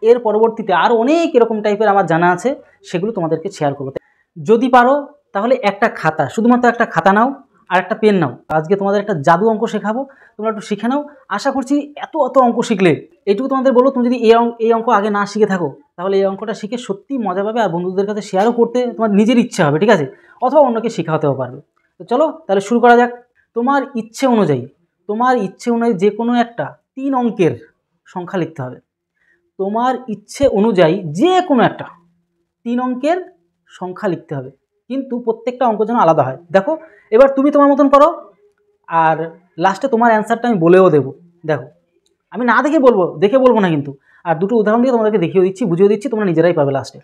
এর পরবর্তীতে আরও অনেক এরকম টাইপের আমার জানা আছে, সেগুলো তোমাদেরকে শেয়ার করবো। যদি পারো তাহলে একটা খাতা, শুধুমাত্র একটা খাতা নাও আর একটা পেন নাও। আজকে তোমাদের একটা জাদু অঙ্ক শেখাবো, তোমরা একটু শিখে নাও। আশা করছি এত অঙ্ক শিখলে, এইটুকু তোমাদের বলো, তুমি যদি এই অঙ্ক আগে না শিখে থাকো তাহলে এই অঙ্কটা শিখে সত্যি মজা পাবে, আর বন্ধুদের কাছে শেয়ারও করতে তোমার নিজের ইচ্ছা হবে, ঠিক আছে, অথবা অন্যকে শেখাতেও পারবে। তো চলো তাহলে শুরু করা যাক। তোমার ইচ্ছে অনুযায়ী যে কোনো একটা 3 অঙ্কের সংখ্যা লিখতে হবে। তোমার ইচ্ছে অনুযায়ী যে কোনো একটা 3 অঙ্কের সংখ্যা লিখতে হবে, কিন্তু প্রত্যেকটা অঙ্ক যেন আলাদা হয়। দেখো এবার তুমি তোমার মতন করো, আর লাস্টে তোমার অ্যান্সারটা আমি বলেও দেবো। দেখো আমি না দেখে বলবো না কিন্তু, আর দুটো উদাহরণ দিয়ে তোমাদেরকে দেখিয়ে দিচ্ছি, বুঝিয়ে দিচ্ছি, তোমরা নিজেরাই পাবে লাস্টে।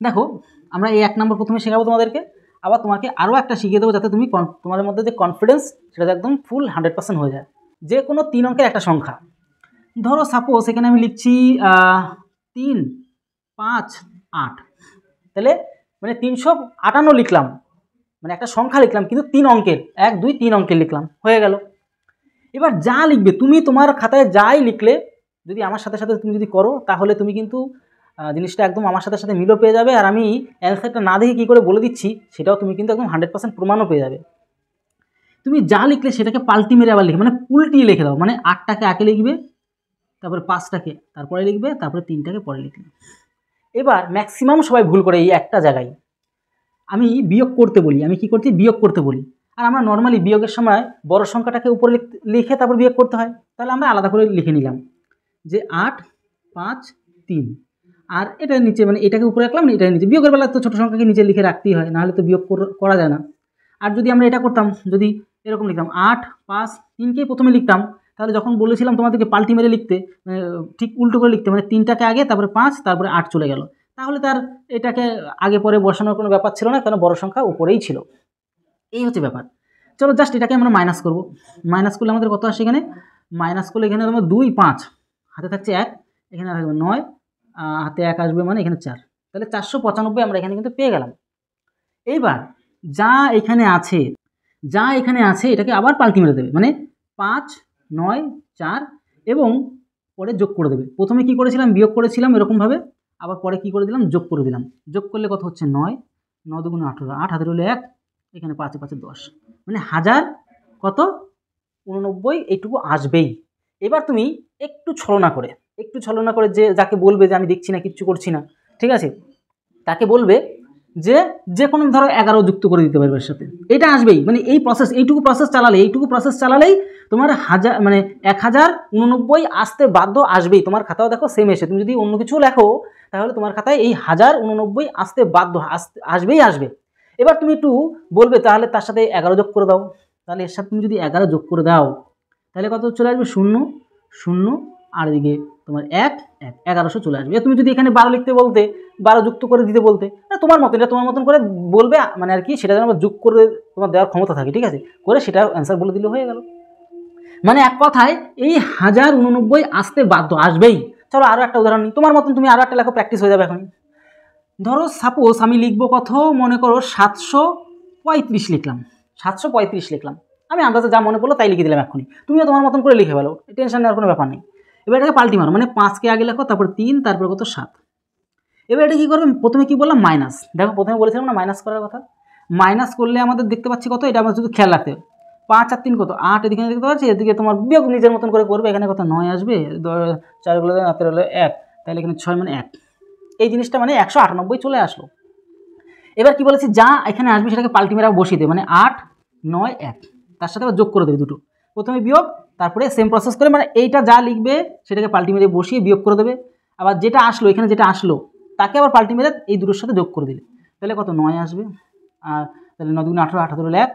দেখো আমরা এই 1 নম্বর প্রথমে শেখাবো তোমাদেরকে, আবার তোমাকে আরও একটা শিখিয়ে দেবো, যাতে তুমি তোমাদের মধ্যে যে কনফিডেন্স সেটা একদম ফুল 100% হয়ে যায়। যে কোনো 3 অঙ্কের একটা সংখ্যা, ধরো সাপোজ এখানে আমি লিখছি 3, 5, 8, তাহলে মানে 358 লিখলাম, মানে একটা সংখ্যা লিখলাম কিন্তু 3 অঙ্কের, 1, 2, 3 অঙ্কের লিখলাম, হয়ে গেল। এবার যা লিখবে তুমি তোমার খাতায় যাই লিখলে, যদি আমার সাথে সাথে তুমি যদি করো তাহলে তুমি কিন্তু জিনিসটা একদম আমার সাথে সাথে মিলও পেয়ে যাবে, আর আমি অ্যান্সারটা না দেখে কী করে বলে দিচ্ছি সেটাও তুমি কিন্তু একদম 100% প্রমাণও পেয়ে যাবে। তুমি যা লিখলে সেটাকে পাল্টি মেরে আবার লিখবে, মানে উল্টিয়ে লিখে দাও, মানে 8টাকে আগে লিখবে, তারপরে 5টাকে তারপরে লিখবে, তারপরে 3টাকে পরে লিখবে। এবার ম্যাক্সিমাম সবাই ভুল করে এই একটা জায়গায়, আমি বিয়োগ করতে বলি, আমি কি করছি বিয়োগ করতে বলি, আর আমরা নর্মালি বিয়োগের সময় বড় সংখ্যাটাকে উপরে লিখে তারপর বিয়োগ করতে হয়। তাহলে আমরা আলাদা করে লিখে নিলাম যে 8, 5, 3, আর এটা নিচে, মানে এটাকে উপরে রাখলাম, এটা নিচে। বিয়োগের বেলা তো ছোটো সংখ্যাকে নিচে লিখে রাখতেই হয়, নাহলে তো বিয়োগ করা যায় না। আর যদি আমরা এটা করতাম, যদি এরকম লিখতাম 8, 5, 3কেই প্রথমে লিখতাম, তাহলে যখন বলেছিলাম তোমাদেরকে পাল্টি মেরে লিখতে, ঠিক উল্টো করে লিখতে, মানে 3টাকে আগে, তারপরে 5, তারপরে 8 চলে গেল, তাহলে তার এটাকে আগে পরে বসানোর কোনো ব্যাপার ছিল না, কারণ বড় সংখ্যা উপরেই ছিল। এই হচ্ছে ব্যাপার। চলো জাস্ট এটাকে আমরা মাইনাস করব। মাইনাস করলে আমাদের কত আসে এখানে, মাইনাস করলে এখানে তোমার 2, 5, হাতে থাকছে 1, এখানে থাকবে 9, হাতে 1 আসবে, মানে এখানে 4, তাহলে 495 আমরা এখানে কিন্তু পেয়ে গেলাম। এইবার যা এখানে আছে এটাকে আবার পাল্টি মেরে দেবে, মানে 5, 9, 4 এবং পরে যোগ করে দেবে। প্রথমে কি করেছিলাম, বিয়োগ করেছিলাম এরকমভাবে, আবার পরে কি করে দিলাম, যোগ করে দিলাম। যোগ করলে কত হচ্ছে 9, 9 দুগুণে 18, 8 হাতে রইল 1, এখানে 5 5 10, মানে 1000 কত 89 এইটুকু আসবেই। এবার তুমি একটু ছলনা করে যে যাকে বলবে যে আমি দেখছি না, কিচ্ছু করছি না, ঠিক আছে, তাকে বলবে যে কোনো ধরো 11 যুক্ত করে দিতে পারবে এর সাথে, এটা আসবেই। মানে এইটুকু প্রসেস চালালেই তোমার 1089 আসতে বাধ্য, আসবেই। তোমার খাতাও দেখো সেম এসে, তুমি যদি অন্য কিছু লেখো তাহলে তোমার খাতায় এই 1089 আসতে বাধ্য, আসবে। এবার তুমি একটু বলবে তাহলে তার সাথে 11 যোগ করে দাও, তাহলে এর সাথে তুমি যদি 11 যোগ করে দাও তাহলে কত চলে আসবে, 0 0, আর এদিকে তোমার 1 1, 1100 চলে আসবে। তুমি যদি এখানে 12 লিখতে বলতে, 12 যুক্ত করে দিতে বলতে, তোমার মতন করে বলবে, মানে আর কি, সেটা যেন যোগ করে তোমার দেওয়ার ক্ষমতা থাকে, ঠিক আছে, করে সেটা অ্যান্সার বলে দিলে হয়ে গেল। মানে এক কথায় এই 1089 আসতে বাধ্য, আসবেই। চলো আরও একটা উদাহরণ নিই, তোমার মতন তুমি আরও একটা লেখো, প্র্যাকটিস হয়ে যাবে এখন। ধরো সাপোজ আমি লিখবো কত, মনে করো 735 লিখলাম, 735 লিখলাম, আমি আন্দাজে যা মনে পড়লো তাই লিখে দিলাম এখনই, তুমিও তোমার মতন করে লিখে ফেলো, টেনশন নেওয়ার কোনো ব্যাপার নেই। এবার এটাকে পাল্টি মারো, মানে 5কে আগে লেখো, তারপর 3, তারপর কত 7। এবার এটা কী করবে, প্রথমে কি বললাম মাইনাস, দেখো প্রথমে বলেছিলাম না মাইনাস করার কথা, মাইনাস করলে আমাদের দেখতে পাচ্ছি কত, এটা আমাদের শুধু খেয়াল রাখতে হবে, 5 আর 3 কত 8, এদিকে দেখতে পাচ্ছি, এদিকে তোমার বিয়োগ নিজের মতন করে করবে, এখানে কত 9 আসবে, 4 গুলো 1, তাহলে এখানে 6 মানে 1, এই জিনিসটা মানে 198 চলে আসলো। এবার কি বলেছি, যা এখানে আসবে সেটাকে পাল্টি মেরা বসিয়ে দেবে, মানে 8, 9, 1, তার সাথে আবার যোগ করে দেবে দুটো, প্রথমে বিয়োগ তারপরে সেম প্রসেস করে, মানে এইটা যা লিখবে সেটাকে পাল্টি মেরে বসিয়ে বিয়োগ করে দেবে, আবার যেটা আসলো এখানে যেটা আসলো তাকে আবার পাল্টি মেরে এই দুটোর সাথে যোগ করে দিলে, তাহলে কত 9 আসবে, আর তাহলে 9 দুগুণে 18, 18 হলো 1,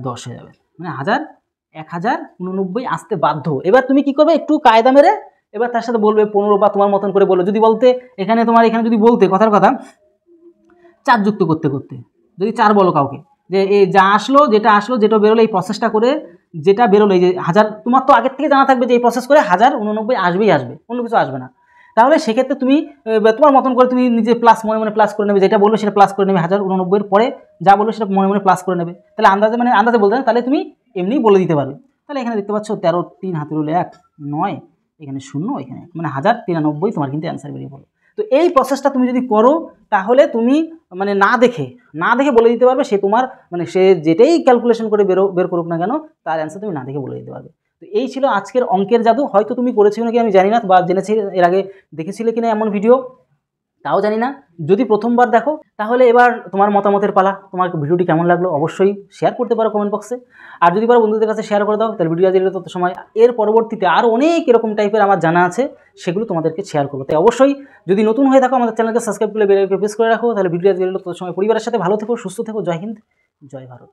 10 হয়ে যাবে, মানে 1089 আসতে বাধ্য। এবার তুমি কি করবে, একটু কায়দা মেরে এবার তার সাথে বলবে 15, বা তোমার মতন করে বলবে, যদি বলতে এখানে যদি বলতে কথার কথা 4 যুক্ত করতে যদি 4 বলো কাউকে, যে এই যেটা বেরোলো এই প্রসেসটা করে, যেটা বেরোলো এই যে 1000, তোমার তো আগের থেকে জানা থাকবে যে এই প্রসেস করে 1089 আসবে, অন্য কিছু আসবে না। তাহলে সেক্ষেত্রে তুমি তোমার মতন করে তুমি নিজে মনে প্লাস করে নেবে, যেটা বলবে সেটা প্লাস করে নেবে, 1089 পরে যা বলবে সেটা মনে প্লাস করে নেবে, তাহলে আন্দাজে বলতে না, তাহলে তুমি এমনি বলে দিতে পারবে। তাহলে এখানে দেখতে পাচ্ছ 13, 3 হাতে রইল 1, 9, এখানে 0 এখানে 1, মানে 1093 তোমার কিন্তু অ্যান্সার বেরিয়ে পড়লো। তো এই প্রসেসটা তুমি যদি করো তাহলে তুমি মানে না দেখে বলে দিতে পারবে, সে তোমার মানে সে যেটাই ক্যালকুলেশন করে বের করুক না কেন তার অ্যান্সার তুমি না দেখে বলে দিতে পারবে। তো এই ছিল আজকের অঙ্কের জাদু। হয়তো তুমি করেছিলে নাকি আমি জানি না, বা জেনেছিলে এর আগে দেখেছিলে কিনা এমন ভিডিও তাও জানি না। যদি প্রথমবার দেখো তাহলে এবার তোমার মতামতের পালা। তোমার ভিডিওটি কেমন লাগলো অবশ্যই শেয়ার করতে পারো কমেন্ট বক্সে। আর যদি পারো বন্ধুদের কাছে শেয়ার করে দাও, তাহলে ভিডিও আজকে তত সময় এর পরবর্তীতে আরও অনেক এরকম টাইপের আমার জানা আছে, সেগুলো তোমাদেরকে শেয়ার করবো। তাই অবশ্যই যদি নতুন হয়ে থাকো আমাদের চ্যানেলকে সাবস্ক্রাইব করে বেল আইকনে প্রেস করে রাখো। তাহলে ভিডিও আজকে তত সময় পরিবারের সাথে ভালো থেকো, সুস্থ থেকো। জয় হিন্দ, জয় ভারত।